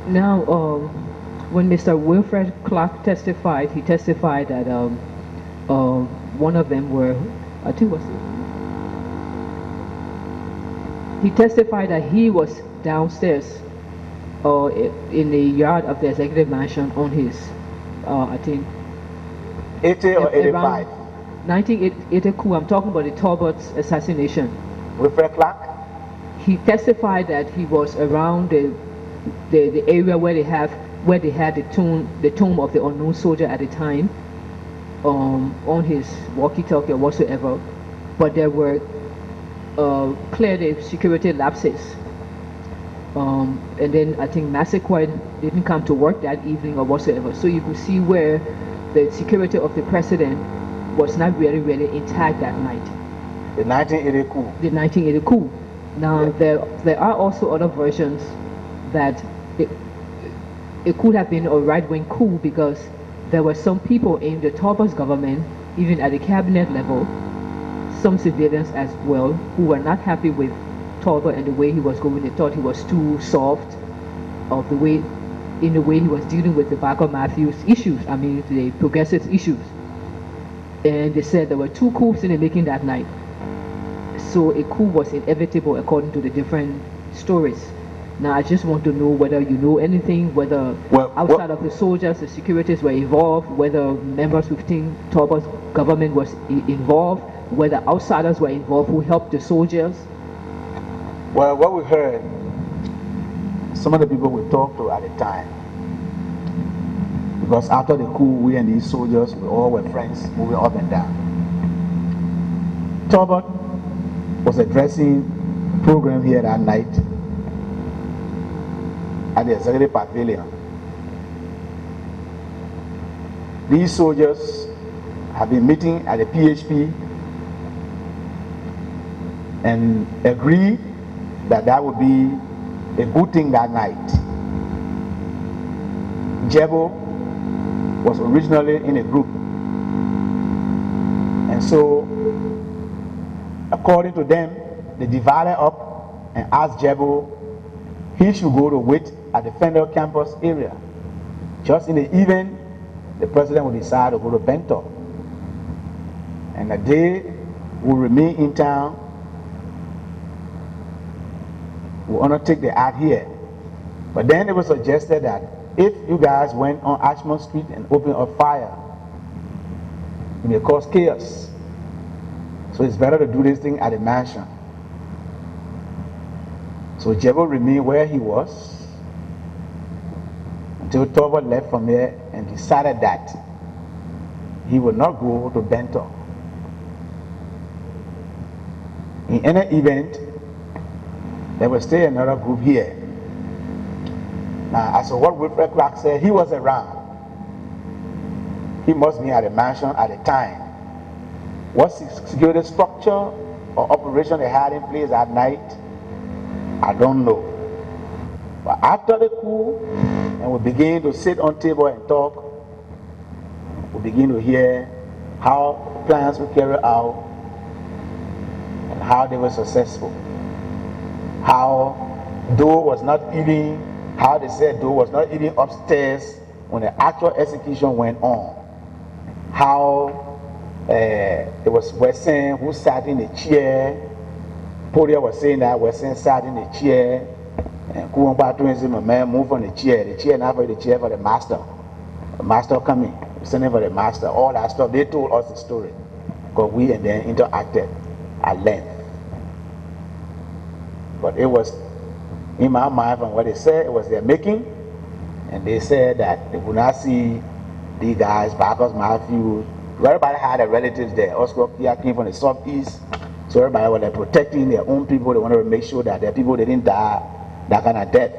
Now, when Mr. Wilfred Clark testified, he testified that one of them were, I think was, he testified that he was downstairs in the yard of the executive mansion on his, I think, 80 or 85? 1980 coup. I'm talking about the Tolbert's assassination. Wilfred Clark? He testified that he was around the area where they had the tomb of the unknown soldier at the time, on his walkie-talkie or whatsoever, but there were clear security lapses. And then I think Massacre didn't come to work that evening or whatsoever. So you could see where the security of the president was not really intact that night. The 1980 coup. The 1980 coup. Now, yeah, there are also other versions that it could have been a right-wing coup, because there were some people in the Tolbert's government, even at the cabinet level, some civilians as well, who were not happy with Tolbert and the way he was going. They thought he was too soft in the way he was dealing with the Barker Matthews issues, I mean the progressive issues. And they said there were 2 coups in the making that night. So a coup was inevitable according to the different stories. Now I just want to know whether you know anything, whether outside of the soldiers, the securities were involved, whether members within Tolbert's government was involved, whether outsiders were involved who helped the soldiers. Well, what we heard, some of the people we talked to at the time, because after the coup, we and these soldiers, we all were friends, moving up and down. Tolbert was addressing a program here that night at the executive pavilion. These soldiers have been meeting at the PHP and agreed that would be a good thing that night. Jebo was originally in a group, and so according to them, they divided up and asked Jebo he should go to wait at the Fender campus area. Just in the evening, the president will decide to go to Bento, and that they will remain in town. We'll undertake the act here. But then it was suggested that if you guys went on Ashmont Street and opened a fire, it may cause chaos. So it's better to do this thing at the mansion. So Jebo remained where he was until Tolbert left from there and decided that he would not go to Bento. In any event, there was still another group here. Now, as to what Wilfred Clark said, he was around. He must be at the mansion at the time. What security structure or operation they had in place that night, I don't know. But after the coup, and we begin to sit on table and talk, we begin to hear how plans were carried out and how they were successful. How Doe was not eating, how they said Doe was not eating upstairs when the actual execution went on. How it was Wesson who sat in the chair. Podia was saying that Wesson sat in the chair, and Kuwamba twins him a man move on the chair now for the chair for the master. The master coming, sending for the master, all that stuff. They told us the story, because we and then interacted at length. But it was, in my mind, from what they said, it was their making. And they said that they would not see these guys, Barker's Matthews. Everybody had their relatives there. Oscar Kia came from the southeast. So everybody was protecting their own people. They wanted to make sure that their people didn't die that kind of death.